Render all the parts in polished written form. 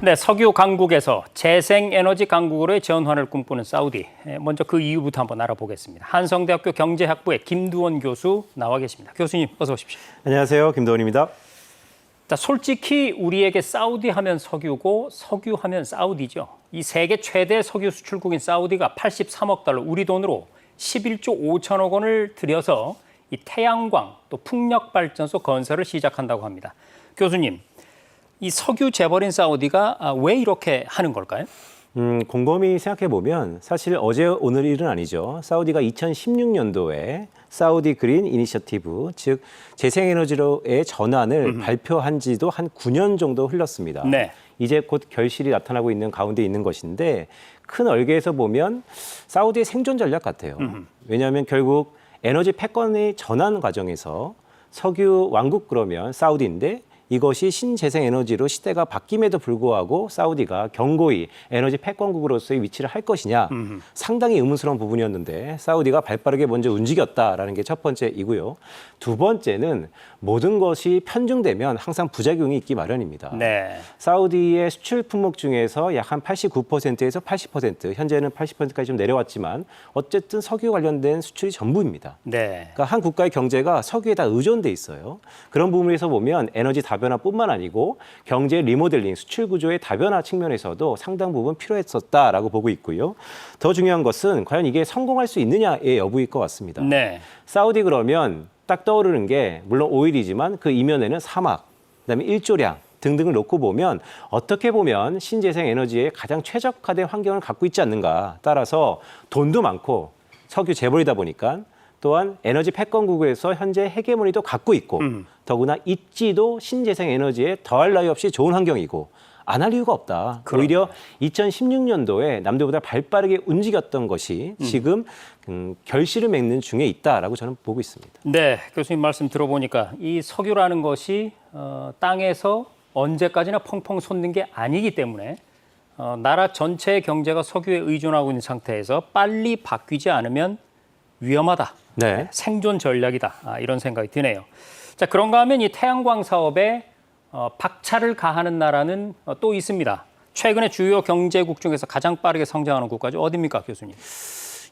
네, 석유 강국에서 재생에너지 강국으로의 전환을 꿈꾸는 사우디. 먼저 그 이유부터 한번 알아보겠습니다. 한성대학교 경제학부의 김두원 교수 나와 계십니다. 교수님, 어서 오십시오. 안녕하세요. 김도원입니다. 자, 솔직히 우리에게 사우디 하면 석유고 석유 하면 사우디죠. 이 세계 최대 석유 수출국인 사우디가 83억 달러, 우리 돈으로 11조 5천억 원을 들여서 이 태양광 또 풍력발전소 건설을 시작한다고 합니다. 교수님, 이 석유 재벌인 사우디가 왜 이렇게 하는 걸까요? 곰곰이 생각해 보면 사실 어제 오늘 일은 아니죠. 사우디가 2016년도에 사우디 그린 이니셔티브, 즉 재생에너지로의 전환을 발표한 지도 한 9년 정도 흘렀습니다. 네. 이제 곧 결실이 나타나고 있는 가운데 있는 것인데 큰 얼개에서 보면 사우디의 생존 전략 같아요. 왜냐하면 결국 에너지 패권의 전환 과정에서 석유 왕국 그러면 사우디인데 이것이 신재생에너지로 시대가 바뀜에도 불구하고 사우디가 견고히 에너지 패권국으로서의 위치를 할 것이냐 상당히 의문스러운 부분이었는데 사우디가 발빠르게 먼저 움직였다라는 게 첫 번째이고요. 두 번째는 모든 것이 편중되면 항상 부작용이 있기 마련입니다. 네. 사우디의 수출 품목 중에서 약 한 89%에서 80%, 현재는 80%까지 좀 내려왔지만 어쨌든 석유 관련된 수출이 전부입니다. 네. 그러니까 한 국가의 경제가 석유에 다 의존돼 있어요. 그런 부분에서 보면 에너지 다변화뿐만 아니고 경제 리모델링, 수출 구조의 다변화 측면에서도 상당 부분 필요했었다라고 보고 있고요. 더 중요한 것은 과연 이게 성공할 수 있느냐의 여부일 것 같습니다. 네. 사우디 그러면 딱 떠오르는 게 물론 오일이지만 그 이면에는 사막, 그다음에 일조량 등등을 놓고 보면 어떻게 보면 신재생 에너지에 가장 최적화된 환경을 갖고 있지 않는가. 따라서 돈도 많고 석유 재벌이다 보니까 또한 에너지 패권국에서 현재 헤게모니도 갖고 있고 더구나 입지도 신재생 에너지에 더할 나위 없이 좋은 환경이고 안 할 이유가 없다. 그럼요. 오히려 2016년도에 남들보다 발빠르게 움직였던 것이 지금 결실을 맺는 중에 있다라고 저는 보고 있습니다. 네, 교수님 말씀 들어보니까 이 석유라는 것이 땅에서 언제까지나 펑펑 솟는 게 아니기 때문에 나라 전체의 경제가 석유에 의존하고 있는 상태에서 빨리 바뀌지 않으면 위험하다. 네. 생존 전략이다. 이런 생각이 드네요. 자, 그런가 하면 이 태양광 사업에 박차를 가하는 나라는 또 있습니다. 최근에 주요 경제국 중에서 가장 빠르게 성장하는 국가죠. 어디입니까, 교수님?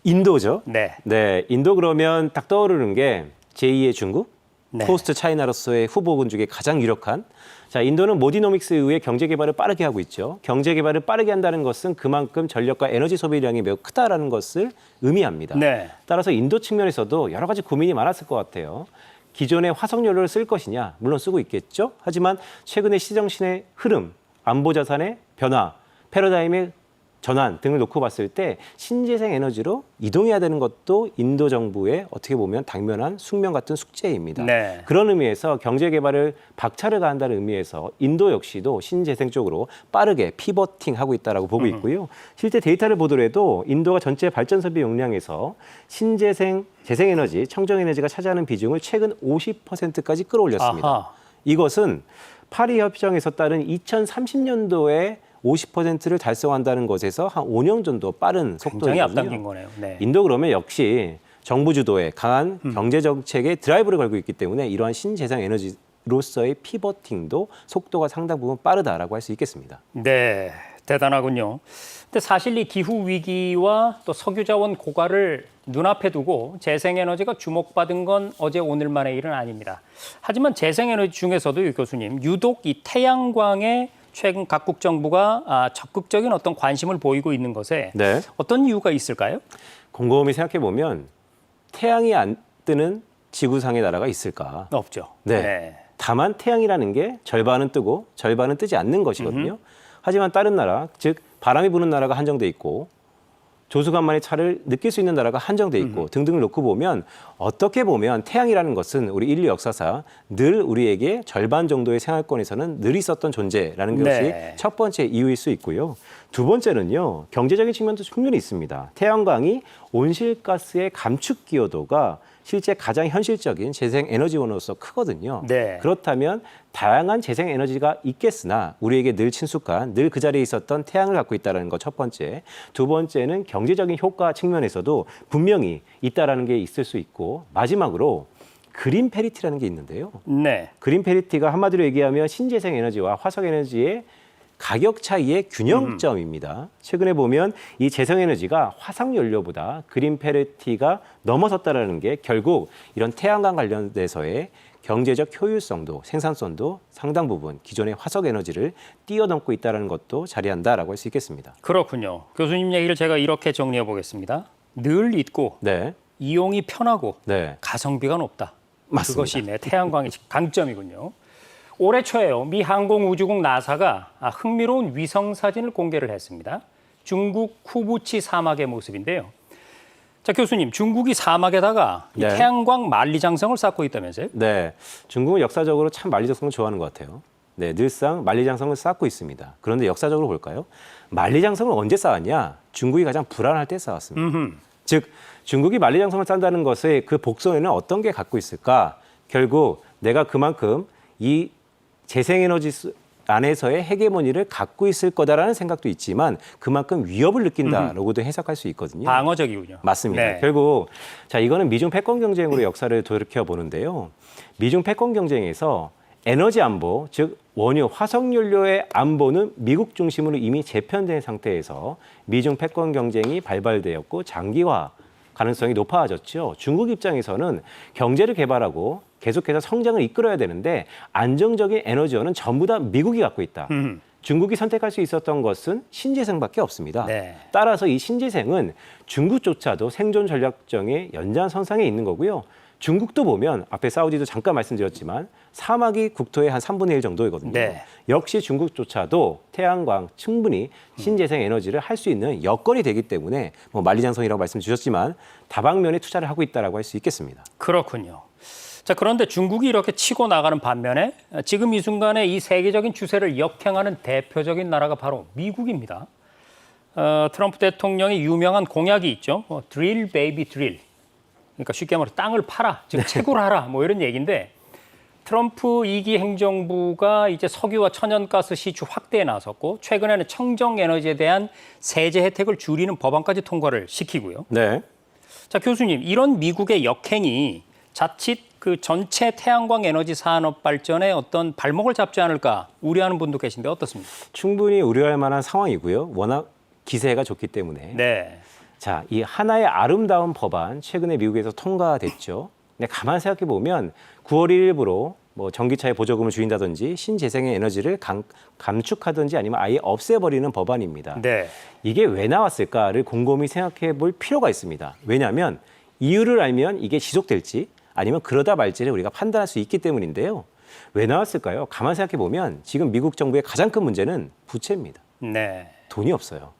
인도죠. 네. 네, 인도 그러면 딱 떠오르는 게 제2의 중국, 네. 포스트 차이나로서의 후보군 중에 가장 유력한. 자, 인도는 모디노믹스에 의해 경제 개발을 빠르게 하고 있죠. 경제 개발을 빠르게 한다는 것은 그만큼 전력과 에너지 소비량이 매우 크다라는 것을 의미합니다. 네. 따라서 인도 측면에서도 여러 가지 고민이 많았을 것 같아요. 기존의 화석연료를 쓸 것이냐, 물론 쓰고 있겠죠. 하지만 최근의 시정신의 흐름, 안보 자산의 변화, 패러다임의 전환 등을 놓고 봤을 때 신재생 에너지로 이동해야 되는 것도 인도 정부의 어떻게 보면 당면한 숙명 같은 숙제입니다. 네. 그런 의미에서 경제 개발을 박차를 가한다는 의미에서 인도 역시도 신재생 쪽으로 빠르게 피버팅하고 있다라고 보고 있고요. 실제 데이터를 보더라도 인도가 전체 발전소비 용량에서 신재생 재생에너지, 청정에너지가 차지하는 비중을 최근 50%까지 끌어올렸습니다. 아하. 이것은 파리 협정에서 따른 2030년도에 50%를 달성한다는 것에서 한 5년 정도 빠른 굉장히 속도거든요. 앞당긴 거네요. 네. 인도 그러면 역시 정부 주도의 강한 경제 정책에 드라이브를 걸고 있기 때문에 이러한 신재생 에너지로서의 피버팅도 속도가 상당 부분 빠르다라고 할 수 있겠습니다. 네, 대단하군요. 근데 사실 이 기후 위기와 또 석유 자원 고갈을 눈앞에 두고 재생에너지가 주목받은 건 어제 오늘만의 일은 아닙니다. 하지만 재생에너지 중에서도 유 교수님, 유독 이 태양광에 최근 각국 정부가 적극적인 어떤 관심을 보이고 있는 것에 네. 어떤 이유가 있을까요? 곰곰이 생각해 보면 태양이 안 뜨는 지구상의 나라가 있을까? 없죠. 네. 다만 태양이라는 게 절반은 뜨고 절반은 뜨지 않는 것이거든요. 하지만 다른 나라, 즉 바람이 부는 나라가 한정돼 있고 조수간만의 차를 느낄 수 있는 나라가 한정돼 있고 등등을 놓고 보면 어떻게 보면 태양이라는 것은 우리 인류 역사상 늘 우리에게 절반 정도의 생활권에서는 늘 있었던 존재라는 것이 네. 첫 번째 이유일 수 있고요. 두 번째는요. 경제적인 측면도 충분히 있습니다. 태양광이 온실가스의 감축 기여도가 실제 가장 현실적인 재생에너지원으로서 크거든요. 네. 그렇다면 다양한 재생에너지가 있겠으나 우리에게 늘 친숙한, 늘 그 자리에 있었던 태양을 갖고 있다는 것 첫 번째. 두 번째는 경제적인 효과 측면에서도 분명히 있다는 게 있을 수 있고 마지막으로 그린 페리티라는 게 있는데요. 네. 그린 페리티가 한마디로 얘기하면 신재생 에너지와 화석 에너지의 가격 차이의 균형점입니다. 최근에 보면 이 재생에너지가 화석연료보다 그린 페리티가 넘어섰다는 게 결국 이런 태양광 관련돼서의 경제적 효율성도 생산성도 상당 부분 기존의 화석에너지를 뛰어넘고 있다는 것도 자리한다라고 할 수 있겠습니다. 그렇군요. 교수님 얘기를 제가 이렇게 정리해 보겠습니다. 늘 있고 네, 이용이 편하고 네, 가성비가 높다. 맞습니다. 그것이 태양광의 강점이군요. 올해 초에요. 미 항공우주국 나사가 흥미로운 위성 사진을 공개를 했습니다. 중국 쿠부치 사막의 모습인데요. 자, 교수님, 중국이 사막에다가 이 네. 태양광 만리장성을 쌓고 있다면서요? 네. 중국은 역사적으로 참 만리장성을 좋아하는 것 같아요. 네, 늘상 만리장성을 쌓고 있습니다. 그런데 역사적으로 볼까요? 만리장성을 언제 쌓았냐? 중국이 가장 불안할 때 쌓았습니다. 즉, 중국이 만리장성을 쌓는다는 것의 그 복선에는 어떤 게 갖고 있을까? 결국 내가 그만큼 이 재생에너지 안에서의 헤게모니를 갖고 있을 거다라는 생각도 있지만 그만큼 위협을 느낀다라고도 해석할 수 있거든요. 방어적이군요. 맞습니다. 네. 결국 자 이거는 미중 패권 경쟁으로 역사를 돌이켜 보는데요. 미중 패권 경쟁에서 에너지 안보, 즉 원유, 화석연료의 안보는 미국 중심으로 이미 재편된 상태에서 미중 패권 경쟁이 발발되었고 장기화 가능성이 높아졌죠. 중국 입장에서는 경제를 개발하고 계속해서 성장을 이끌어야 되는데 안정적인 에너지원은 전부 다 미국이 갖고 있다. 중국이 선택할 수 있었던 것은 신재생밖에 없습니다. 네. 따라서 이 신재생은 중국조차도 생존 전략정의 연장선상에 있는 거고요. 중국도 보면 앞에 사우디도 잠깐 말씀드렸지만 사막이 국토의 한 3분의 1 정도이거든요. 네. 역시 중국조차도 태양광 충분히 신재생 에너지를 할 수 있는 여건이 되기 때문에 뭐 만리장성이라고 말씀 주셨지만 다방면에 투자를 하고 있다라고 할 수 있겠습니다. 그렇군요. 자, 그런데 중국이 이렇게 치고 나가는 반면에 지금 이 순간에 이 세계적인 추세를 역행하는 대표적인 나라가 바로 미국입니다. 트럼프 대통령의 유명한 공약이 있죠. 드릴 베이비 드릴. 그러니까 쉽게 말해 땅을 팔아, 즉 채굴하라 뭐 이런 얘기인데 트럼프 2기 행정부가 이제 석유와 천연가스 시추 확대에 나섰고 최근에는 청정 에너지에 대한 세제 혜택을 줄이는 법안까지 통과를 시키고요. 네. 자, 교수님, 이런 미국의 역행이 자칫 그 전체 태양광 에너지 산업 발전에 어떤 발목을 잡지 않을까 우려하는 분도 계신데 어떻습니까? 충분히 우려할 만한 상황이고요. 워낙 기세가 좋기 때문에. 네. 자, 이 하나의 아름다운 법안 최근에 미국에서 통과됐죠. 근데 가만 생각해 보면 9월 1일부로 뭐 전기차에 보조금을 줄인다든지 신재생의 에너지를 감축하든지 아니면 아예 없애버리는 법안입니다. 네. 이게 왜 나왔을까를 곰곰이 생각해 볼 필요가 있습니다. 왜냐하면 이유를 알면 이게 지속될지 아니면 그러다 말지를 우리가 판단할 수 있기 때문인데요. 왜 나왔을까요? 가만 생각해 보면 지금 미국 정부의 가장 큰 문제는 부채입니다. 네. 돈이 없어요.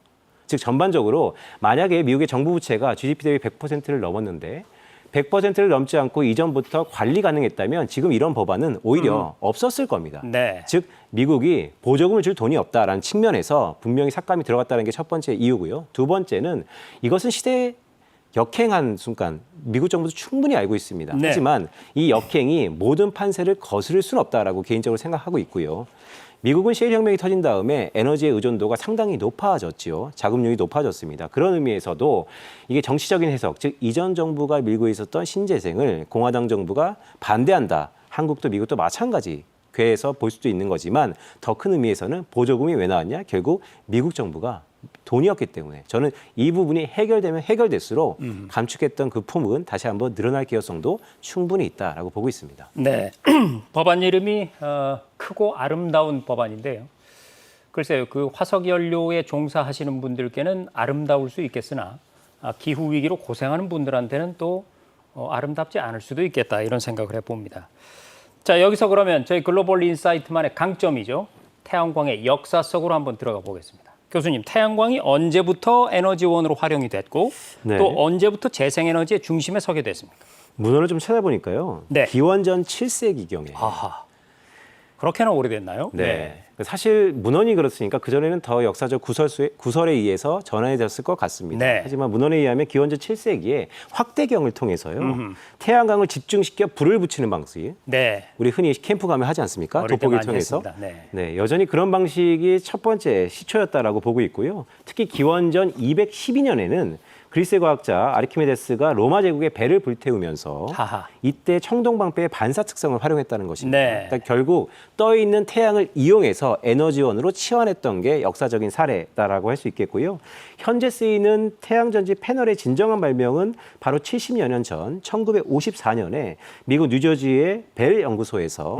즉 전반적으로 만약에 미국의 정부 부채가 GDP 대비 100%를 넘었는데 100%를 넘지 않고 이전부터 관리 가능했다면 지금 이런 법안은 오히려 없었을 겁니다. 네. 즉 미국이 보조금을 줄 돈이 없다라는 측면에서 분명히 삭감이 들어갔다는 게 첫 번째 이유고요. 두 번째는 이것은 시대에 역행한 순간 미국 정부도 충분히 알고 있습니다. 네. 하지만 이 역행이 모든 판세를 거스를 수는 없다라고 개인적으로 생각하고 있고요. 미국은 셰일 혁명이 터진 다음에 에너지의 의존도가 상당히 높아졌지요. 자금률이 높아졌습니다. 그런 의미에서도 이게 정치적인 해석, 즉 이전 정부가 밀고 있었던 신재생을 공화당 정부가 반대한다. 한국도 미국도 마찬가지. 궤에서 볼 수도 있는 거지만 더 큰 의미에서는 보조금이 왜 나왔냐? 결국 미국 정부가 돈이었기 때문에 저는 이 부분이 해결되면 해결될수록 감축했던 그 품은 다시 한번 늘어날 개연성도 충분히 있다라고 보고 있습니다. 네. 법안 이름이 크고 아름다운 법안인데요. 글쎄요, 그 화석 연료에 종사하시는 분들께는 아름다울 수 있겠으나 기후 위기로 고생하는 분들한테는 또 아름답지 않을 수도 있겠다 이런 생각을 해봅니다. 자, 여기서 그러면 저희 글로벌 인사이트만의 강점이죠. 태양광의 역사 속으로 한번 들어가 보겠습니다. 교수님, 태양광이 언제부터 에너지원으로 활용이 됐고 네. 또 언제부터 재생에너지의 중심에 서게 됐습니까? 문헌을 좀 찾아보니까요. 네. 기원전 7세기경에. 아하, 그렇게나 오래됐나요? 네. 사실 문헌이 그렇으니까 그전에는 더 역사적 구설에 의해서 전해졌을 것 같습니다. 네. 하지만 문헌에 의하면 기원전 7세기에 확대경을 통해서요. 태양광을 집중시켜 불을 붙이는 방식. 네. 우리 흔히 캠프 가면 하지 않습니까? 어릴 때 돋보기를 많이 통해서. 했습니다. 네. 네, 여전히 그런 방식이 첫 번째 시초였다라고 보고 있고요. 특히 기원전 212년에는 그리스 과학자 아르키메데스가 로마 제국의 배를 불태우면서 하하. 이때 청동방패의 반사 특성을 활용했다는 것입니다. 네. 그러니까 결국 떠 있는 태양을 이용해서 에너지원으로 치환했던 게 역사적인 사례다라고 할 수 있겠고요. 현재 쓰이는 태양전지 패널의 진정한 발명은 바로 70여 년 전 1954년에 미국 뉴저지의 벨 연구소에서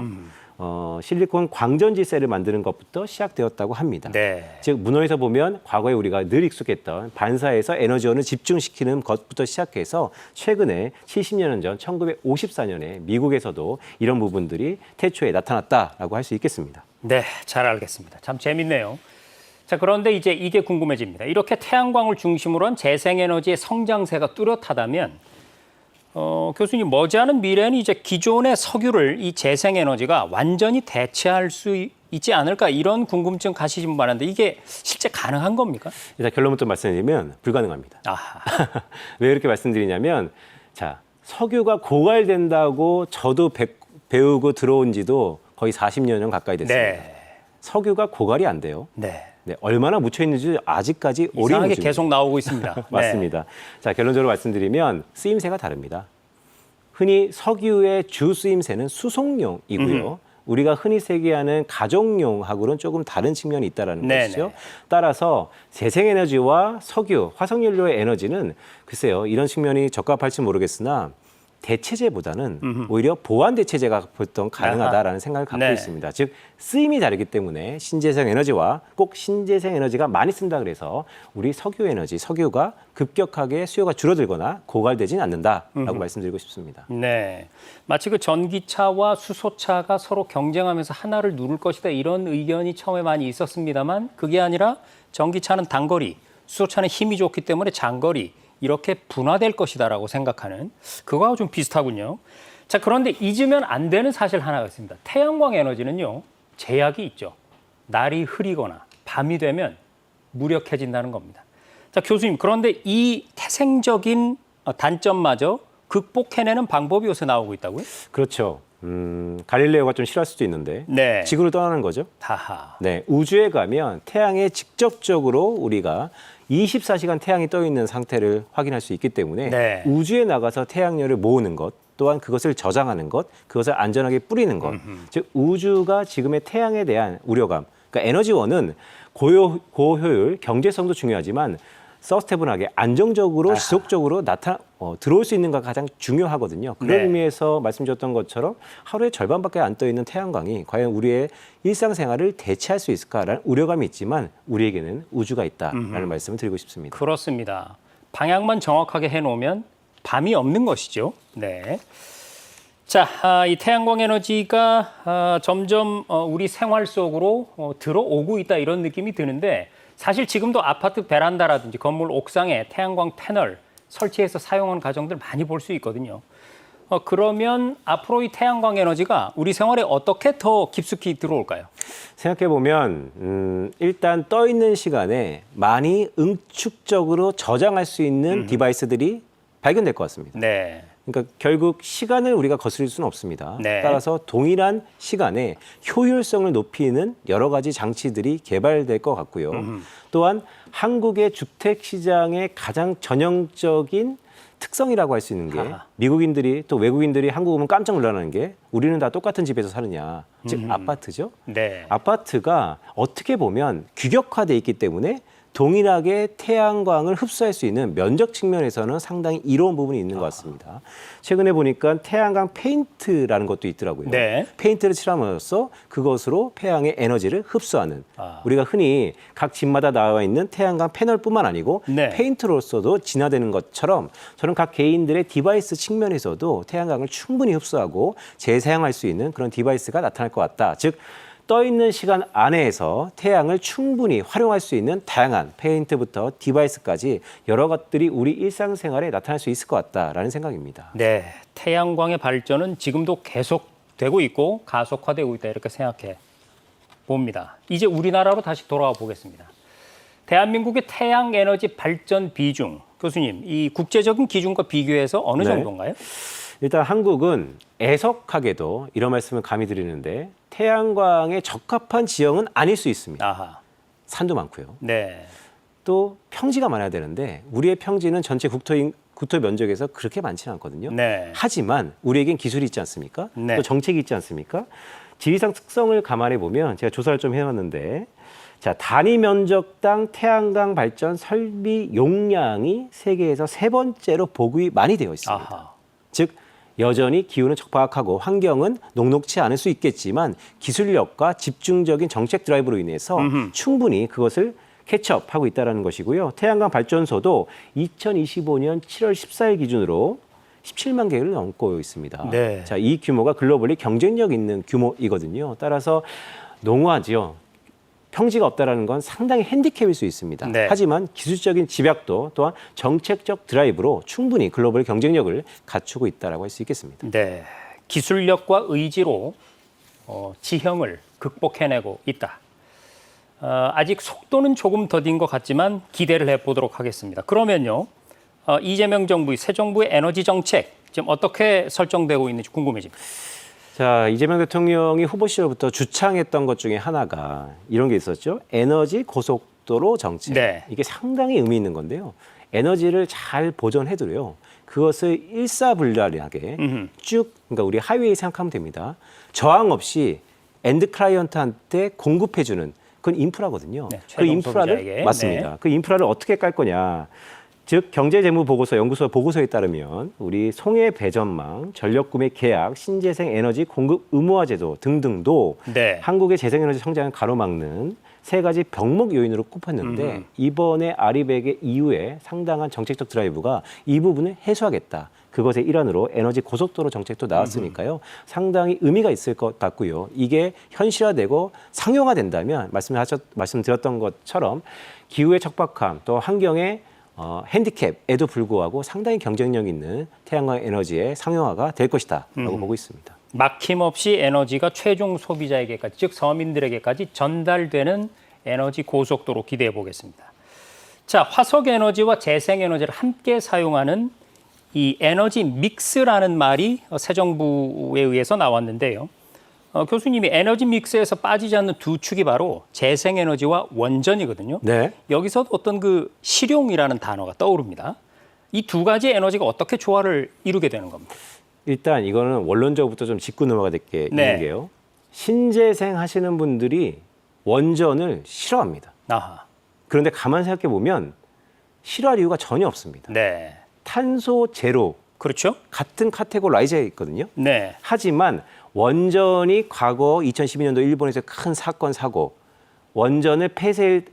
실리콘 광전지 셀을 만드는 것부터 시작되었다고 합니다. 네. 즉 문헌에서 보면 과거에 우리가 늘 익숙했던 반사에서 에너지원을 집중시키는 것부터 시작해서 최근에 70년 전 1954년에 미국에서도 이런 부분들이 태초에 나타났다라고 할 수 있겠습니다. 네, 잘 알겠습니다. 참 재밌네요. 자, 그런데 이제 이게 궁금해집니다. 이렇게 태양광을 중심으로 한 재생에너지의 성장세가 뚜렷하다면 교수님, 머지않은 미래는 이제 기존의 석유를 이 재생에너지가 완전히 대체할 수 있지 않을까 이런 궁금증 가시는 분 많은데 이게 실제 가능한 겁니까? 일단 결론부터 말씀드리면 불가능합니다. 아하. 왜 이렇게 말씀드리냐면 자 석유가 고갈된다고 저도 배우고 들어온 지도 거의 40년 전 가까이 됐습니다. 네. 석유가 고갈이 안 돼요. 네. 네, 얼마나 묻혀 있는지 아직까지 이상하게 오리무중입니다. 계속 나오고 있습니다. 맞습니다. 자, 결론적으로 말씀드리면 쓰임새가 다릅니다. 흔히 석유의 주 쓰임새는 수송용이고요. 우리가 흔히 세계하는 가정용하고는 조금 다른 측면이 있다는 네네. 것이죠. 따라서 재생에너지와 석유, 화석연료의 에너지는 글쎄요, 이런 측면이 적합할지 모르겠으나 대체제보다는 오히려 보완 대체제가 보통 가능하다라는 생각을 갖고 네. 있습니다. 즉 쓰임이 다르기 때문에 신재생 에너지와 꼭 신재생 에너지가 많이 쓴다 그래서 우리 석유 에너지, 석유가 급격하게 수요가 줄어들거나 고갈되지는 않는다라고 말씀드리고 싶습니다. 네. 마치 그 전기차와 수소차가 서로 경쟁하면서 하나를 누를 것이다 이런 의견이 처음에 많이 있었습니다만 그게 아니라 전기차는 단거리, 수소차는 힘이 좋기 때문에 장거리 이렇게 분화될 것이다라고 생각하는 그거하고 좀 비슷하군요. 자, 그런데 잊으면 안 되는 사실 하나가 있습니다. 태양광 에너지는요, 제약이 있죠. 날이 흐리거나 밤이 되면 무력해진다는 겁니다. 자, 교수님, 그런데 이 태생적인 단점마저 극복해내는 방법이 요새 나오고 있다고요? 그렇죠. 갈릴레오가 좀 싫어할 수도 있는데 네. 지구를 떠나는 거죠. 하하. 네, 우주에 가면 태양에 직접적으로 우리가 24시간 태양이 떠 있는 상태를 확인할 수 있기 때문에 네. 우주에 나가서 태양열을 모으는 것, 또한 그것을 저장하는 것, 그것을 안전하게 뿌리는 것, 즉 우주가 지금의 태양에 대한 우려감, 그러니까 에너지원은 고효율, 경제성도 중요하지만 서스테이블하게 안정적으로 지속적으로 들어올 수 있는가 가장 중요하거든요. 그런 네. 의미에서 말씀드렸던 것처럼 하루에 절반밖에 안 떠 있는 태양광이 과연 우리의 일상생활을 대체할 수 있을까라는 우려감이 있지만 우리에게는 우주가 있다라는 말씀을 드리고 싶습니다. 그렇습니다. 방향만 정확하게 해놓으면 밤이 없는 것이죠. 네. 자, 이 태양광 에너지가 점점 우리 생활 속으로 들어오고 있다 이런 느낌이 드는데 사실 지금도 아파트 베란다라든지 건물 옥상에 태양광 패널 설치해서 사용하는 가정들 많이 볼 수 있거든요. 그러면 앞으로 이 태양광 에너지가 우리 생활에 어떻게 더 깊숙이 들어올까요? 생각해 보면 일단 떠 있는 시간에 많이 응축적으로 저장할 수 있는 디바이스들이 발견될 것 같습니다. 네. 그러니까 결국 시간을 우리가 거스릴 수는 없습니다. 네. 따라서 동일한 시간에 효율성을 높이는 여러 가지 장치들이 개발될 것 같고요. 또한 한국의 주택 시장의 가장 전형적인 특성이라고 할 수 있는 게 미국인들이 또 외국인들이 한국 오면 깜짝 놀라는 게 우리는 다 똑같은 집에서 사느냐. 즉 아파트죠. 네. 아파트가 어떻게 보면 규격화돼 있기 때문에 동일하게 태양광을 흡수할 수 있는 면적 측면에서는 상당히 이로운 부분이 있는 것 같습니다. 최근에 보니까 태양광 페인트라는 것도 있더라고요. 네. 페인트를 칠함으로써 그것으로 태양의 에너지를 흡수하는 우리가 흔히 각 집마다 나와 있는 태양광 패널뿐만 아니고 네. 페인트로서도 진화되는 것처럼 저는 각 개인들의 디바이스 측면에서도 태양광을 충분히 흡수하고 재사용할 수 있는 그런 디바이스가 나타날 것 같다. 즉 떠 있는 시간 안에서 태양을 충분히 활용할 수 있는 다양한 페인트부터 디바이스까지 여러 것들이 우리 일상생활에 나타날 수 있을 것 같다라는 생각입니다. 네, 태양광의 발전은 지금도 계속되고 있고 가속화되고 있다 이렇게 생각해 봅니다. 이제 우리나라로 다시 돌아와 보겠습니다. 대한민국의 태양 에너지 발전 비중, 교수님, 이 국제적인 기준과 비교해서 어느 네. 정도인가요? 일단 한국은 애석하게도 이런 말씀을 감히 드리는데 태양광에 적합한 지형은 아닐 수 있습니다. 아하, 산도 많고요. 네, 또 평지가 많아야 되는데 우리의 평지는 전체 국토 면적에서 그렇게 많지는 않거든요. 네. 하지만 우리에겐 기술이 있지 않습니까? 네. 또 정책이 있지 않습니까? 지리상 특성을 감안해 보면 제가 조사를 좀 해왔는데 자, 단위 면적당 태양광 발전 설비 용량이 세계에서 세 번째로 보급이 많이 되어 있습니다. 아하. 즉 여전히 기후는 척박하고 환경은 녹록치 않을 수 있겠지만 기술력과 집중적인 정책 드라이브로 인해서 충분히 그것을 캐치업하고 있다는 것이고요. 태양광 발전소도 2025년 7월 14일 기준으로 17만 개를 넘고 있습니다. 네. 자, 이 규모가 글로벌리 경쟁력 있는 규모이거든요. 따라서 농후하지요. 평지가 없다라는 건 상당히 핸디캡일 수 있습니다. 네. 하지만 기술적인 집약도 또한 정책적 드라이브로 충분히 글로벌 경쟁력을 갖추고 있다라고 할 수 있겠습니다. 네. 기술력과 의지로 지형을 극복해내고 있다. 아직 속도는 조금 더딘 것 같지만 기대를 해보도록 하겠습니다. 그러면요, 이재명 정부의 새 정부의 에너지 정책 지금 어떻게 설정되고 있는지 궁금해집니다. 자, 이재명 대통령이 후보 시절부터 주창했던 것 중에 하나가 이런 게 있었죠. 에너지 고속도로 정책. 네. 이게 상당히 의미 있는 건데요. 에너지를 잘 보존해도요. 그것을 일사불란하게 쭉, 그러니까 우리 하이웨이 생각하면 됩니다. 저항 없이 엔드 클라이언트한테 공급해주는 그건 인프라거든요. 네, 그 인프라를 소비자에게. 맞습니다. 네. 그 인프라를 어떻게 깔 거냐. 즉 경제재무보고서 연구소 보고서에 따르면 우리 송해 배전망, 전력구매 계약, 신재생 에너지 공급 의무화 제도 등등도 네. 한국의 재생에너지 성장을 가로막는 세 가지 병목 요인으로 꼽혔는데 이번에 아리백의 이후에 상당한 정책적 드라이브가 이 부분을 해소하겠다. 그것의 일환으로 에너지 고속도로 정책도 나왔으니까요. 상당히 의미가 있을 것 같고요. 이게 현실화되고 상용화된다면 말씀드렸던 것처럼 기후의 척박함 또 환경의 핸디캡에도 불구하고 상당히 경쟁력 있는 태양광 에너지의 상용화가 될 것이다라고 보고 있습니다. 막힘없이 에너지가 최종 소비자에게까지, 즉 서민들에게까지 전달되는 에너지 고속도로 기대해 보겠습니다. 자, 화석 에너지와 재생 에너지를 함께 사용하는 이 에너지 믹스라는 말이 새 정부에 의해서 나왔는데요. 교수님이 에너지 믹스에서 빠지지 않는 두 축이 바로 재생에너지와 원전이거든요. 네. 여기서도 어떤 그 실용이라는 단어가 떠오릅니다. 이 두 가지 에너지가 어떻게 조화를 이루게 되는 겁니까? 일단 이거는 원론적부터 좀 짚고 넘어가야 될 게 네. 있는 게요. 신재생 하시는 분들이 원전을 싫어합니다. 아하. 그런데 가만 생각해 보면 싫어할 이유가 전혀 없습니다. 네. 탄소 제로 그렇죠? 같은 카테고라이즈에 있거든요. 네. 하지만 원전이 과거 2012년도 일본에서 큰 사건 사고, 원전을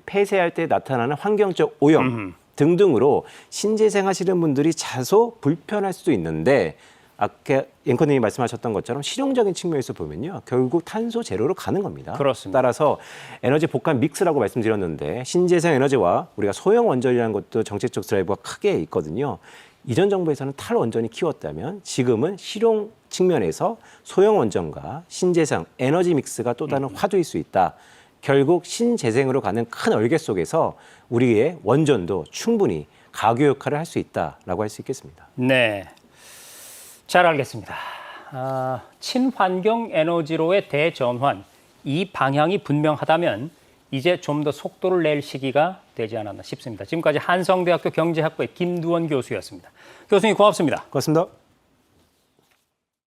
폐쇄할 때 나타나는 환경적 오염 등등으로 신재생 하시는 분들이 다소 불편할 수도 있는데 아까 앵커님이 말씀하셨던 것처럼 실용적인 측면에서 보면요. 결국 탄소 제로로 가는 겁니다. 그렇습니다. 따라서 에너지 복합 믹스라고 말씀드렸는데 신재생 에너지와 우리가 소형 원전이라는 것도 정책적 드라이브가 크게 있거든요. 이전 정부에서는 탈원전이 키웠다면 지금은 실용 측면에서 소형 원전과 신재생 에너지 믹스가 또 다른 화두일 수 있다. 결국 신재생으로 가는 큰 얼개 속에서 우리의 원전도 충분히 가교 역할을 할 수 있다라고 할 수 있겠습니다. 네. 잘 알겠습니다. 친환경 에너지로의 대전환, 이 방향이 분명하다면 이제 좀 더 속도를 낼 시기가 되지 않았나 싶습니다. 지금까지 한성대학교 경제학부의 김두원 교수였습니다. 교수님 고맙습니다. 고맙습니다.